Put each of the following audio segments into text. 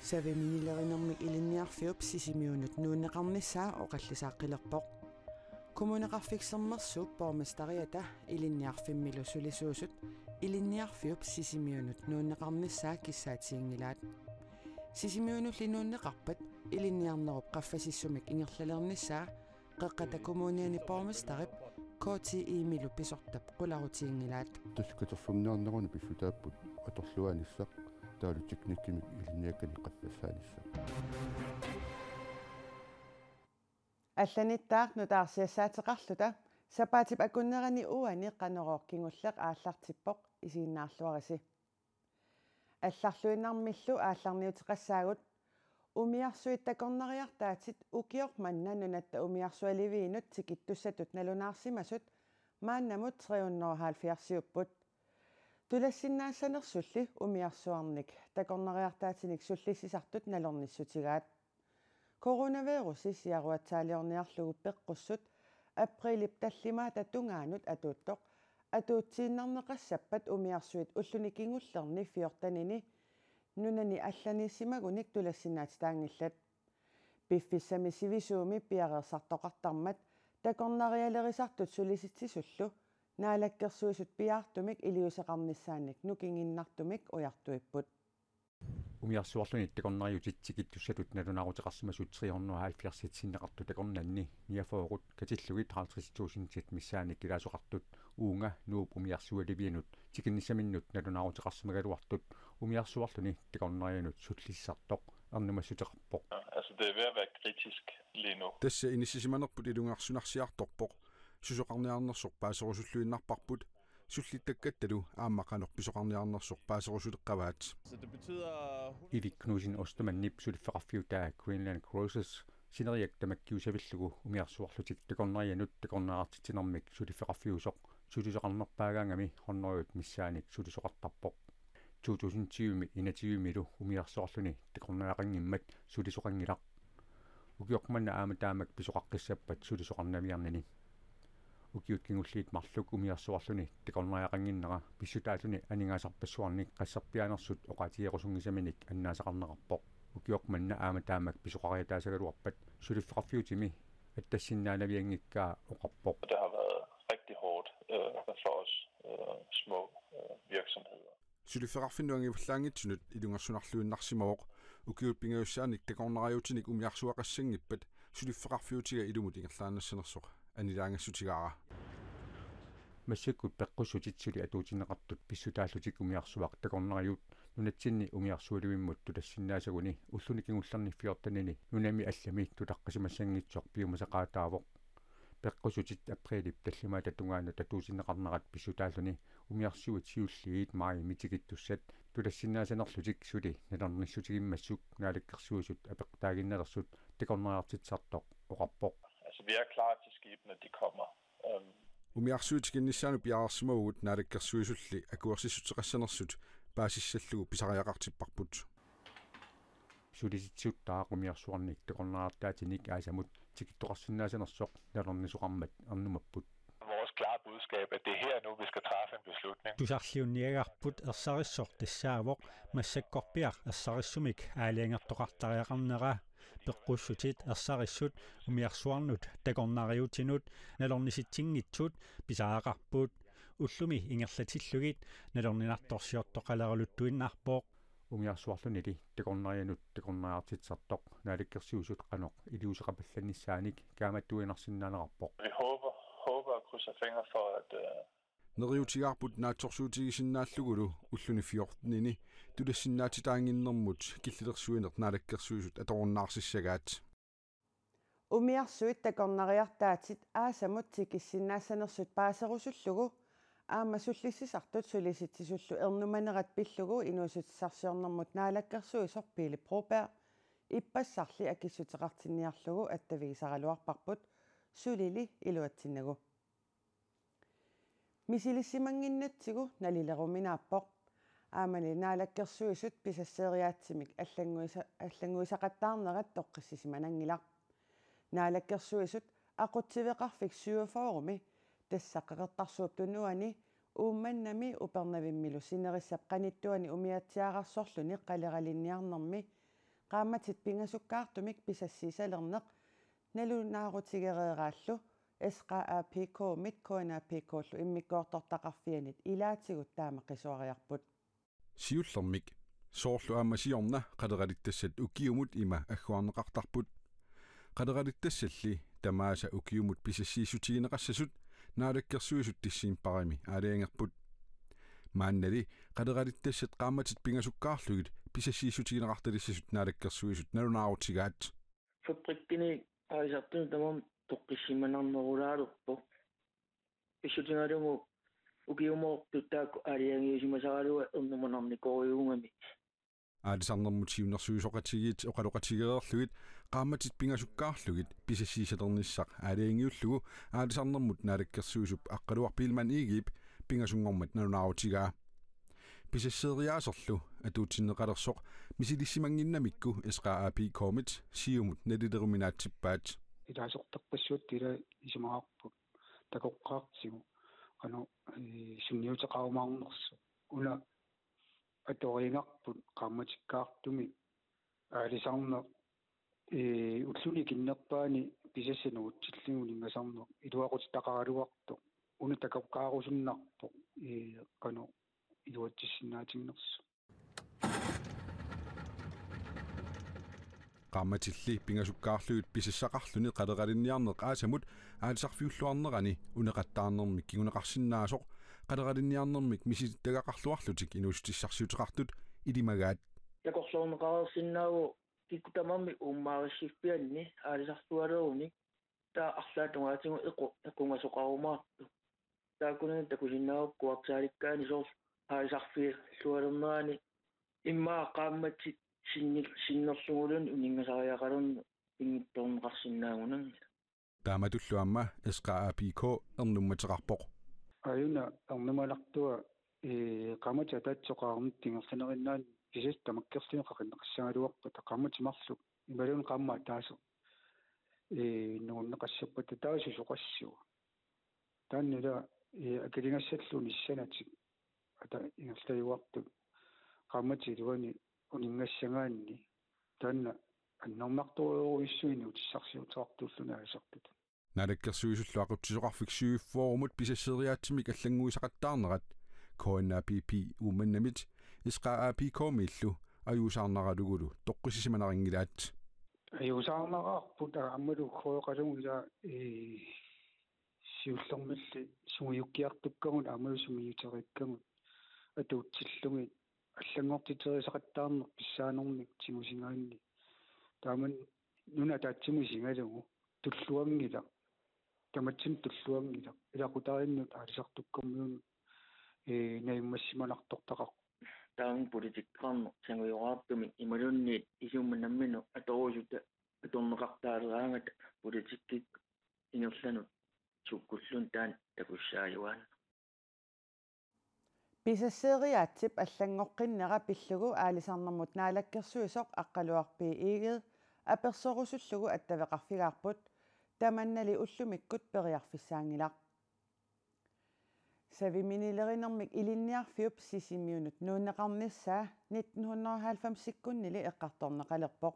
Saviminilernermik ilinniarfiup sisimiunut nuunneqarnissaa oqallisaaqqilerpoq kommuneqarfiksermersuup pormestariata ilinniarfimmilu sulisuusut ilinniarfiup sisimiunut nuunneqarnissaa kissaatiingilaat sisimiunulli nuunneqarpat ilinniarnerup qaffasissumik ingerlalernissaa qeqqata kommuniani pormestarip kooti iimilu pisortap qularutiingilaat taskaterfumnaarneruna pissutaapput atorluanissaq taalutiknikkimik ilinniakkani qaffassaanissa алланиттаақ нутаарсиассаатеқарлута сапаатип акуннерани уани қанерооркингуллеқ ааллартиппоқ исигиннаарлуариси алларлуиннармиллу аалларниутеқассаагут умиарсуит такорнериартаатит укиор маннанунатта умиарсуаливиинут тикиттуссатут налунаарсимасут мааннамут 370 тулассиннаассанерсулли умиарсуарник такорнериартаатиник суллиссисартут налорниссутигаат коронавируси сиаруатсаалиорниарлугу пеққуссут априлип таллимаа татунгаанут атууттоқ атуутсииннарнеқассаппат умиарсуит уллуникингуллерни фиортанини нунани алланиссимагуник тулассинаати таангиллат пиффиссами сивисууми пиареерсартоқартармат такорнариалерисартут сулиситсисуллу наалаккерсуисут пиаартумик илиусеқарниссааник нукингиннартумик уяртуиппут умиарсуарлуни такорнариутитсикиттуссатут налунаарутеқарсимасут 370 синнеқарту такорнанни ниафоорут катиллуги 30 миссааник килаасоқартут уунга нууп умиарсуаливианут тикиннисаминнут налунаарутеқарсимагалуартут умиарсуарлуни такорнарианут суллиссартоқ арнумассутеқарпоқ Altså det er ved at være kritisk lige nu. тасса инисисиманерпут илунгарсунарсиарторпоқ сусоқарниарнерсоқ паасерусуллуиннарпарпут суллиттаккатталу ааммақанер писоқарниарнерсоқ паасерусулеққаваат ивикнусин остуманнип сулиффеқарфиутаа Greenland Cruises синериак тамаккиусавиллугу умиарсуарлутик такорнарианут такорнааартитинэрмик сулиффеқарфиусоқ сулисоқарнерпаагаангами хорнериут миссааник сулисоқартарпоқ 2020 инативимилу умиарсуарлуни такорнаақангиммат сулисоқангилақ укиоқманна ааматаамак писоқаққиссаппат сулисоқарнавиарнани укиуткингуллиит марлук умиарсуарлуни такорнаақангиннера писсутаалуни анигаасарпассуарник qassarpianersut oqatiiqusungисаминик аннаасақарнеқарпоқ укиоқманна ааматаамак писоқариатаасагалуарпат сулиффеқарфиутими аттассиннаалавиангиккаа оқарпоқ. Det har været rigtig hårdt for os små virksomheder. сулиффеқарфиннуангиваллаангитсунут илунгарсунарлуиннарсимавоқ укиуппингаюссааник такорнариутиник умиарсуақассангиппат сулиффеқарфиутига илумут ингерлаанассанерсоқ анилаангассутигаара массаккут пеққуссутитсули атуутинеқартут писсутааллутик умиарсуақ такорнариут нунатсинни умиарсуаливиммут тулассиннаасагуни уллуникингуллерни фиортанини нунами аллами тулаққасимассангитсоқ пиумасақаатаавоқ пеққусутит априлип таллимаа татунгаана татуусинеқарнерат писсутааллуни умиарсуит сиуллиит маи митигиттуссат тулассиннаасанерлутик сули налерниссутигиммассук наалаккерсуисут апеқтаагинналерсут такорнариартитсартоқ оқарпоқ. Altså vi er klar til skibene, de kommer. умиарсуутикиннissaanu пиаарсимагут наалаккерсуисулли акуерсиссутеқассанерсут паасиссаллугу писариақартиппарпут сулиситсуттаа умиарсуарник такорнаартаатиник аасамут тикиттоқарсинаасанерсоқ налернисоқармат арнумаппут. Vores klare budskab er, at det er her nu, vi skal træffe en beslutning. Тусарлиунниагарпут ерсариссор тассаавоқ массаккорпиар ерсариссумик аалиангертоқартариақарнера пеққуссутит ерсариссут умиарсуарнут такорнариутинут налорниситсингитсут писаақарпут уллуми ингерлатиллугит налорнинарторсиортоқалерулуттуиннарпоқ умиарсуарлунили такорнарианут такорнаартитсартоқ наалаккерсиусут қанеқ илиусеқапалланиссааник кааматтуинарсиннаанеқарпоқ. Vi håber og krydser fingre for, at нериутигарпут наатсорсуутигисиннааллугулу уллуни фиортнини тулассиннаатитаангиннэрмут киллилерсуинер наалаккерсуисут аторнаарсиссагаат умиарсуит такорнариартаатит аасамут тикиссиннаассанерсут паасерусуллугу аама суллиссисартут сулиситсисуллу ернуманерат пиллугу инуусутиссарсиорнэрмут наалаккерсуисорпили пропер иппассарли акиссутеқартинниарлугу аттавигисаралуарпарпут сулили илуатсиннагу мисилиссимангиннатсигу налилеруминааппоқ аамани наалаккерсуисут писассериаатсимик аллангуисақаттаарнерат тоққиссисиманангилар наалаккерсуисут ақутсивеқарфик сюафооруми тассаққеқертарсууп тунуани уумманнами упернавиммилу синериссап қаниттуани умиатсиаарарсорлуни қалералинниарнэрми qaammatit pingasukkaartumik pisassiisalerneq nalunaarutigerieraаллу SQAPK-mit KNAPK-llu immikkoortortaqarfianit ilaatigut taama qisuariarput siullermik soorlu aamasiorna qaderalittassat ukiumut ima agguarneqartarput qaderalittassalli tamaasa ukiumut pisassiissutigineqassasut naalakkersuisut tissiimparimi aaliangerput maannali qaderalittassat qaammatit pingasukkaarlugit pisassiissutigineqartalissasut naalakkersuisut nalunaarutigaat фабриккини аисартун тамам тоққиссиманарнерулаалерпо issutigalugu ukiumoortu taakku aaliangiusimasaralua ernumanarnikoриунгами аалисарнэрмутиунерсуисоқатигиит оқалоқатигеерлугит qaammatit pingasukkaarlugit pisassiisalernisaq aaliangiullugu aalisarnermut naalakkersuisup aqqaluarpiilman iigiip pingasungormat nalunaarutigaa pisasseeriaaserlu atuutinneqalersoq misilissimanginnamikku SQAPK-mit siumut nalileriminaatsippaat илаасортарпассуут тила исумаарпут такоққаартигу ано сунниутеқарумаарнерсу уна аторингарпут qaammatikkaartumi аалисарнер уллуни киннерпаани писассануутсиллигу нингасарнер илуақутитақаралуарто уна такоққаарусуннарпо қано илуатсиннаатингерсу qaammatilli pingasukkaarlugit pisassaqarluni qaleraliniarneq aasamut aalisarfiulluarnerani uneqattaarnermik kiguneqarsinnaasoq qaleraliniarnermik misilittagaqarluarlutik inuustissarsiuteqartut ilimagaat такорлуорнеқарерсиннаагу киккутамарми ууммаариссиппианни аалисартуалеруник таа арлаатунгаатигу эққунгасоқарумаарту тааккунани такусиннаагуккуартааликкаани соорл аалисарфииллуалернерани иммаа qaammatsit sinnerlungulun uningasariaqalunnu ingittorneqarsinnaagunang taamatulluamma SQAPK ernummateqarpoq ayuna ernumalartua qaamati taatsoqaarmut tingersanerinnaani pisas tamakkerlineqaqinneqassagaluarpa taqaamatimarlu imalun qaamma taaso nuunneqassappat taasusoqassuu taannula akalingassalluu nissanatik ata ingerlayuartu qaamati luani uningassagaanni taanna аннэрмартуруисsuini утиссарсиутеқартууллуна аасартут naalakkersuisullu aqutsisoqarfik suiffoorumut pisasseeriaatimik аллангуисақаттаарнерат KNAPP uumannamit SQAPK-miillu ajuusaarnaraluгулу тоққисисиманарингилаат ajuusaarnarаарput ааммалу хооқалугу ила сиуллермалли суиуккиартуккагун аамалу сумиутериккагун атуутсиллуги аллангортитерисақаттаарнер писсаанермик тимусингаанни тааман нуна таатсимусингалугу туллуангила таматсин туллуангила илақутаариннут аалисартуккэрмиун наиммассиманартортақар таан политиккаарнер сангуйораартуми ималунниит исумманаммину аторусута аторнеқартаалераангата политиккик ингерланут суккуллун таан такуссааюаан Pisasseeriaatsip аллангоққиннера пиллугу аалисарнэрмут наалаккерсуисоқ аққалуарпии иигеð аперсорусуллугу аттавеқарфигаарпут таманнали уллумиккут периарфиссаангилақ савиминилеринэрмик илинниарфиуп сисимиунут нууннеқарниссаа 1990-сиккуннили эққарторнеқалерпоқ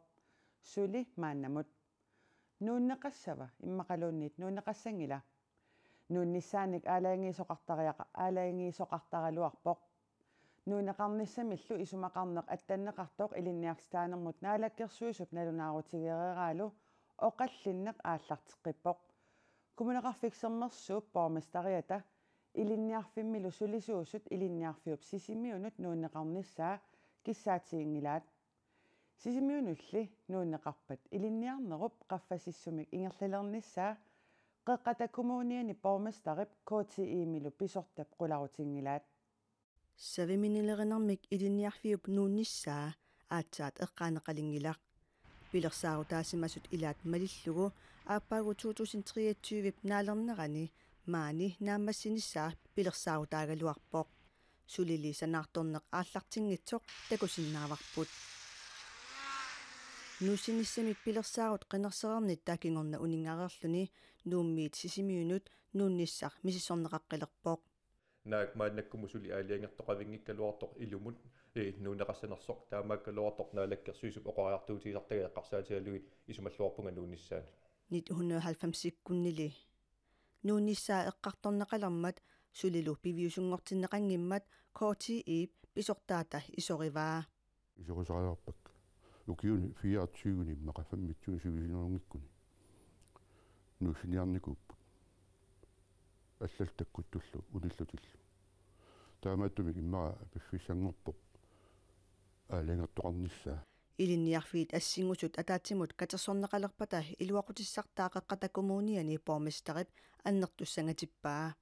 сули мааннамут нууннеқассава иммақалуунниит нууннеқассангила нуунниссааник аалаангиисоқартаралуарпоқ нуунеқарниссамиллу исумақарнеқ аттаннеқартоқ илинниарстаанермут наалаккерсуисуп налунаарутигерераалу оқаллиннеқ ааллартеққиппоқ кумунеқарфиксермерсууп порместариата илинниарфиммилу сулисуусут илинниарфиуп сисимиунут нууннеқарниссаа киссаатигингилаат сисимиунулли нууннеқарпат илинниарнеруп қаффасиссумик ингерлалерниссаа qeqqata kommuniani pormestarip KTI-milu pisortap qularutingilaat saviminilernermik ilinniarfiup nuunnissaa aatsaat eqqaaneqalingilaq pilersaarutaasimasut ilaat malillugu aappaagu 2023 naalernerani maani naammassinисsaa pilersaarutaagaluarpoq sulili sanaartorneq aallartingitsoq takusinnaavarput nuusinissamik pilersaarut qinerserernit taakingorna uningareerluni nuummiit sisimiunut nuunnissaq misissorneqaqqilerpoq naak maannakkumusuli aaliangertoqavingikkaluartoq ilumut nuuneqassanersoq taamaakkaluartoq naalakkersuisup oqariartuutiisartageeqqarsaatialluit isumalluarpunga nuunissaani 1990-sikkunnili nuunissaa eqqartorneqalermat sulilu piviusungortinneqangimmat Korti Ib pisortaata isorivaa isorisariarpak ukiuni 24 maqaffammitsuuni sulisinerngikkuni nuussiniarnikuupput аллалтаккуттуллу униллутиллу таамааттумик иммара пиффиссангорпоқ аалангертоқарниссаа илинниарфиит ассингусут атаатсимут катерсорнеқалерпата илуақутиссартаақеққата коммуниани помистарип аннертуссангатиппаа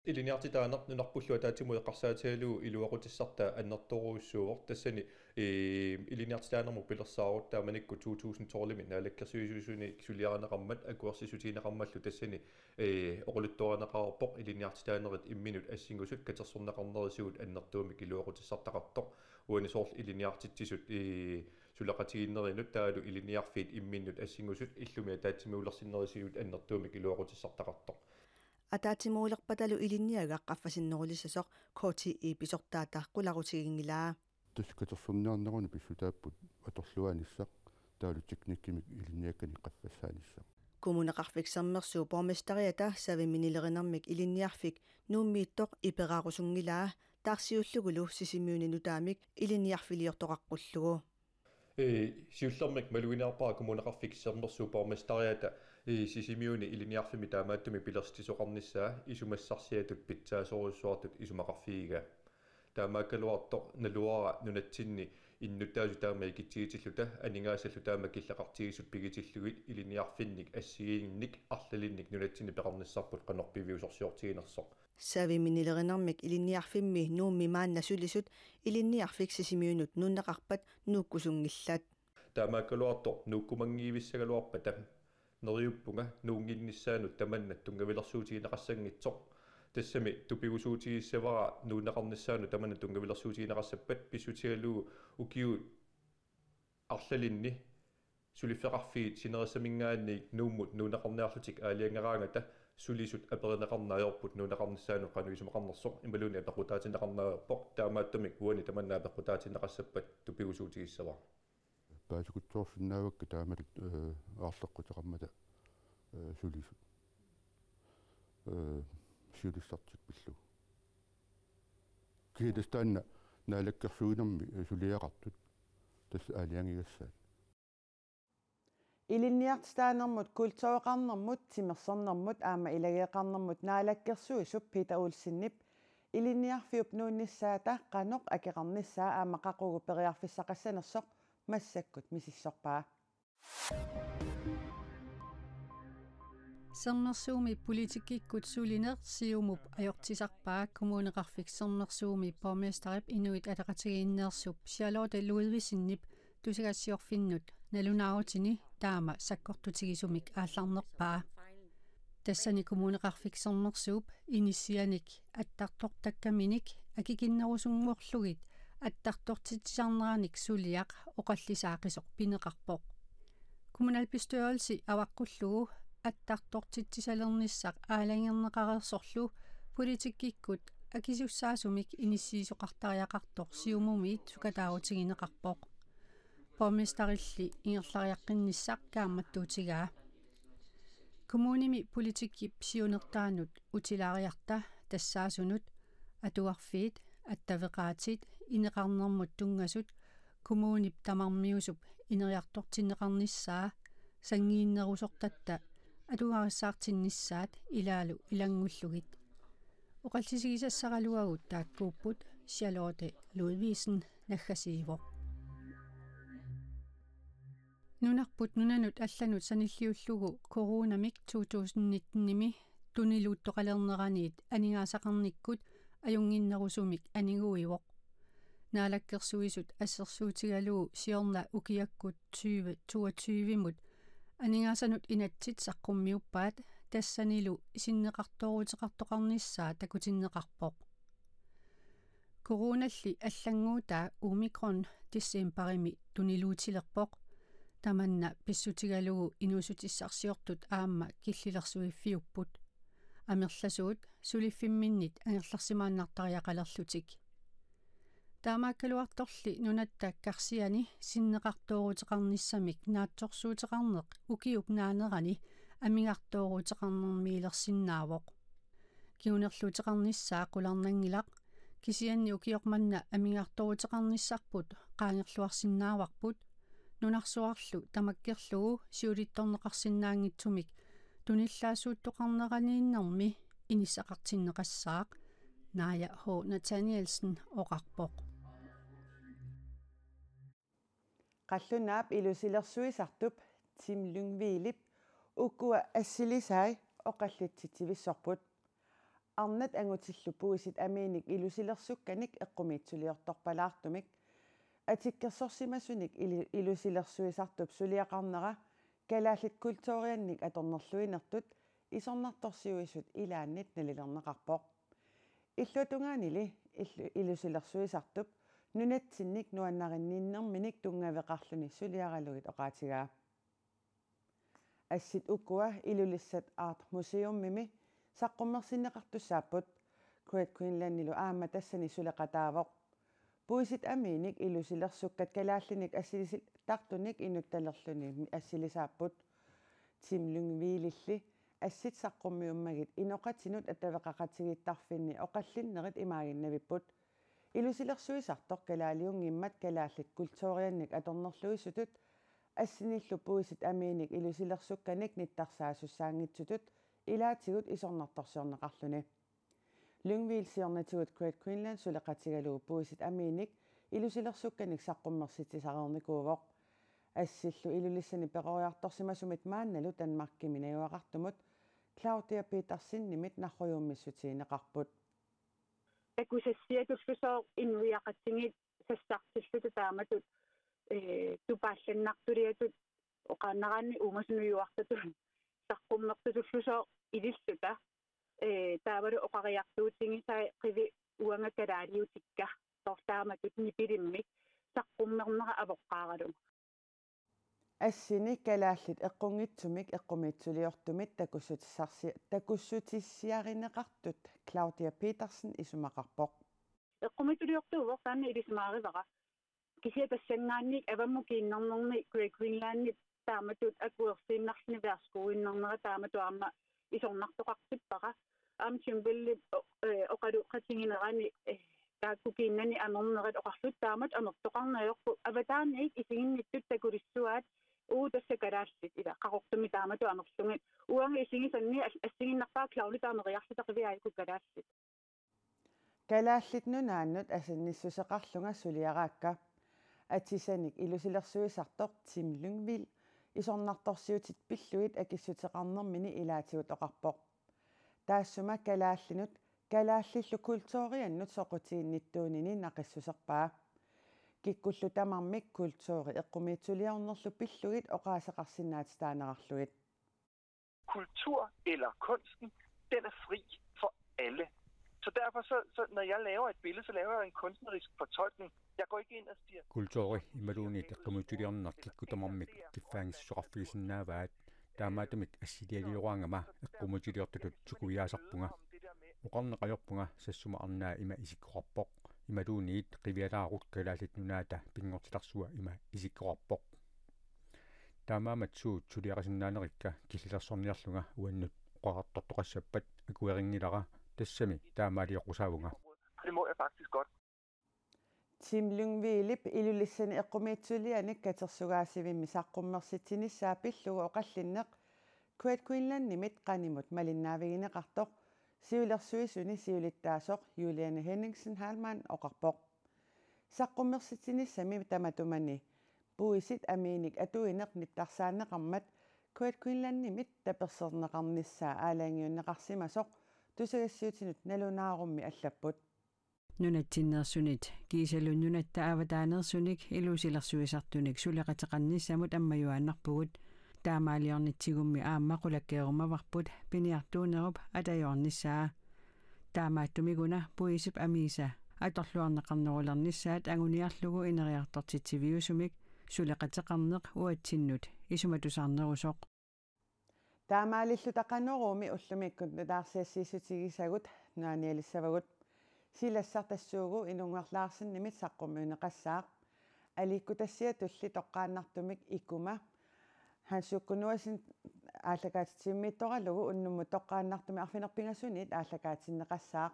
илиниартитаанер нунарпуллу атаатиму эққарсаатиалуу илуақутиссарта аннерторуussуувор тассани илиниартитаанерму пилерсаарут тааманикку 2012 наалаккерсуисуисуни сулиаранеқармат акуарсисутиинеқармаллу тассани оқулутторанеқарпоқ илиниартитаанерит имминут ассингусут катерсорнеқарнерисуут аннертуумик илуақутиссартақартоқ уанисоорл илиниартитсисут сулақатигиннеринут таалу илиниарфиит имминут ассингусут иллуми атаатсимиулерсиннерисуут аннертуумик илуақутиссартақартоқ атаатимуулерпаталу илинниагақ qaffasinnерулиссасоқ Korti Ib писортаата қуларутигингилаа таскатерсорниарнеруни писсутааппут аторлуаниссақ таалу техниккимик илинниаккани qaffassaanissaq коммунеқарфиксермерсуу помистариата савиминилеринермик илинниарфик нууммииттоқ ипераарусунгилаа таарсиуллугулу сисимиунину таамик илинниарфилиортоқаққуллугу сиуллермик малуинаарпаа коммунеқарфиксермерсуу помистариата сисимиуни илиниарфими таамааттуми пилерстисоқарниссаа исумассарсиатут питсаасоруссуартут исумақарфигига таамааккалуартоқ налуара нунатсинни иннутаасу таама икитсигитиллута анингаасаллу таама киллақартигисут пигитиллугит илиниарфинник ассигиинник арлалинник нунатсинни пеқарниссарпут қанорпивиусорсиортигинерсоқ савиминилеринермик илинниарфимми нуумми мааннасулисут илинниарфик сисимиунут нуннеқарпат нууккусунгиллат таамааккалуартоқ нууккумангиивиссагалуарпата нериуппунга нуунгиннissaanут таманнат тунгавилерсуутигинеқассангитсоқ тассами тупигусуутигиссавара нуунеқарниссаану таманнат тунгавилерсуутигинеқассаппат писсутигалуу укиут арлалинни сулиффеқарфиит синерисамингаанник нууммут нуунеқарниарлутик аалиангераангата сулисут аперинеқарнаajorput нуунеқарниссаану қануисумақарнерсоқ ималуни апеқутаатинеқарнааппоқ таамааттумик уани таманнаа апеқутаатинеқассаппат тупигусуутигиссавара паасукутсоорсинаавакка таамалут аарлеққутеқармата сулисут сиулиссартик пиллу кидэстанна наалаккерсуинерми сулиақартут тас аалиангигассаат илинниартитаанермут культуоқарнермут тимерсорнермут аама илагеқарнермут наалаккерсуисуп пита улсиннип илинниарфиуп нуунниссаата қаноқ акеқарниссаа аама қақугу периарфиссақассанерсоқ массаккут мисиссорпаа Sermersuumi politikikkut suliner siumup ajortisarpaa kommuneqarfiksermersuumi borgmesterip inuit ataqatigiinneersup Charlotte Ludvigsinnip tusagassiorfinnut nalunaarutini taama sakkortutigisumik aallarnerpaa tassani kommuneqarfiksermersuup inissianik attartortakkaminik akikinnerusungmuorlugit attartortitsarneranik suliaq oqallisaaqisoq pineqarpoq kommunalbestørelse avaqqullugu аттартортитсалерниссақ аалангернеқарерсорлу политиккиккут акисуссаасумик иниссиисоқартариақартор сиумумиит сукатаавутигинеқарпоқ помистарилли ингерлариаққинниссақ кааматтуутигаа коммуними политикки псионертаанут утилаариарта тассаасунут атуарфиит аттавеқаатит инеқарнермут тунгасут коммунип тамармиусуп инериартортиннеқарниссаа сангииннерусортатта атугариссаартиннissaат илаалу илангуллугит оқалсисигисассаралуагут тааккууппут Charlotte Ludvigsen наггасииво нунарпут нунанут алланут саниллиуллугу коронамик 2019-ними тунилууттоқалернераниит анигаасақарниккут аюнгиннерусумик анигуивоқ наалаккерсуисут ассерсуутигалуу сиорна укиаккут 2022-мут анигаасанут инатсит саққуммиуппаат тассанилу исиннеқарторуутеқартоқарниссаа такутиннеқарпоқ короналли аллангуутаа умикрон диссемпарими тунилуутилерпоқ таманна писсутигалугу инусутиссарсиортут аама киллилерсуиффиуппут амерласуут сулиффимминнит ангерларсимааннартариақалерлутик таамааккалуарторли нунатта карсиани синнеқартоорутеқарниссамик наатсорсуутеқарнеқ укиуп наанерани амингартоорутеқарнермиилерсиннаавоқ киунерлутеқарниссаа қуларнангилақ кисианни укиоқманна амингарторутеқарниссарпут qaangerluarsinnaаварпут нунарсуарлу тамаккерлугу сиулитторнеқарсиннаангитсумик туниллаасууттоқарнеранииннэрми иниссақартиннеқассаақ наая хо Натаниэлсен оқарпоқ qallunaap ilusilersuisartup Tim Lyngvilip ukkua assilisaai oqallitsitivissorput arnat angutillupuisit amiinik ilusilersukkanik eqqumiitsuliortorpalaartumik atikkersorsimasunik ilusilersuisartup suliaqarnera kalaallit kultuuriannik atornerluinertut isornartorsiuisut ilaannit nalilerneqarpoq illutungaanili ilusilersuisartup nunatsinnik nuannarinnиннэрминик тунгавеқарлүни сулиаралугит оqaатигаа ассит уккуа илулиссат арт мусеуммими саққуммерсиннеқартуссааппут Great Queenslandилу аама тассани сулеқатаавоқ пуисит аминик илусилерсуккат калааллиник ассилисил тартуник инутталерлүни ассилисааппут Tim Lyngvililli ассит саққуммиуммагит иноқатинут атавеқақатигиттарфинни оқаллиннерит имаагиннавиппут илусилерсуисартор калаалиунгиммат калааллит культурианник аторнерлуисутут ассиниллу пуисит аминик илусилерсукканик ниттарсаасуссаангитсутут илаатигут исорнарторсиорнеқарлүни Lyngvilsiornatигут Great Queensland сулеқатигалуу пуисит аминик илусилерсукканик саққуммерситисареерникуувоқ ассиллу илулиссани пеқориарторсимасумит маанналу Данмаркими наюақартумут Claudia Petersen-nimit нарруйууммиссутиинеқарпут акусассиатуллусоо инуиақатсигит сассартиллута тааматут тупаалланнартулиатут оқааннараанни уумасунуйуартату саққуммертутуллусоо илиллута таавалу оқариартуутингисаа қиви уангакалаалиутикка тортааматут нипилиммик саққуммернера авоққааралу ассини калааллит эққунгитсумик эққумиитсулиортумит такуссутиссиаринеқартут Claudia Petersen исумақарпоқ эққумиитсулиортуувоқ таанна илисмааривара кисиа тассангаанник авамму киннэрнэрни Great Queenslandит тааматут акуерсииннарлни верскуиннэрнера таамату аама исорнартоқартиппара аам чимбилли оқалуққатингинерани тааккукииннани анернерит оқарлут таамат анертоқарнаёрпу аватааник исигинниттут такулиссуаат тассакалааллит ила қақортуми таамату анерлугит уанга исигисанни ассигиннарпаа клаулитаанериарлутақивиаику калааллит калааллит нунааннут асанниссусеқарлунга сулиараакка атисаник илусилерсуисартор Tim Lyngvill исорнарторсиутит пиллуит акиссутеқарнэрмини илаатигут оқарпоқ таассума калааллинут калааллиллу культурианнут соқутиинниттуунини нақиссусерпаа киккуллу тамармик культури эққумиитсулиарнерлу пиллугит оқаасеқарсинаатитаанерарлугит kultur eller kunsten, den er fri for alle. Så derfor, når jeg laver et billede, så laver jeg en kunstnerisk fortolkning. Jeg går ikke ind og siger... Kulturi imaluunit eqqumuttuliarnar kikkutamarmik kiffaangissuqarfigisinnaavaat taamaatamik assilialiuruangama eqqumuttuliortulut tukuiaasarpunga oqarneqajorpunga sassuma arnaa ima isikkoqarpoq imaluuniit qivialaarut kalaallit nunaata pingortilarsua ima isikkoqarpoq taamaamatsuut suliaqasinnaaneriqqa killilersorniarlunga uannut oqartortoqassappat akueringilara тассами таамаалиоқусаавунга Det må jeg faktisk godt. Tim Lyngvilip ilulissani eqqumiitsulianik katersugaasivimmi saqqummersitsinissаа pillugu oqallinneq Great Queensland-nimit qanimut malinnaavigineqartoq siulersuisuni siulittaasoq Juliane Henningsen Halman oqarpoq saqqummersitsinissami tamatumani puisit amiinik atuineq nittarsaanneqarmat Great Queensland-nimit taperserneqarnissaa aalaangiunneqarsimasoq тусагассиутинут налунаарумми аллаппут нунатсиннерсунит кисалун нунатта аватаанерсуник илусилерсуисартуник сулеқатеқарниссамут аммаюааннарпугут таамаалиорнитсигумми ааммақулаккеерумаварпут пиниартуунеруп атаёрниссаа таамааттумигуна пуисип амиса аторлуарнеқарнерулерниссаат агуниарлугу инериартортитсивиусумик сулеқатеқарнеқ уатсиннут исуматусаарнерусоқ таамаалиллу тақанеруми уллумиккут нутаарсиассиисутигисагут нуаниалиссавагут силассар тассуугу инунгерлаарсиннимит саққуммиунеқассаақ аликку тассиа тулли тоққааннартумик икума хансуккунуасин ааллакаатитсиммиитторалугу уннумму тоққааннартуми арфинерпингасунит ааллакаатиннеқассаақ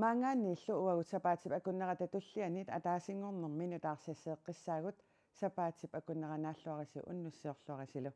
маангааннииллу уагут сапаатип акуннерата туллианит атаасингорнэрми нутаарсиассеэққиссаагут сапаатип акуннеранааллуарису уннуссиорлуарисилу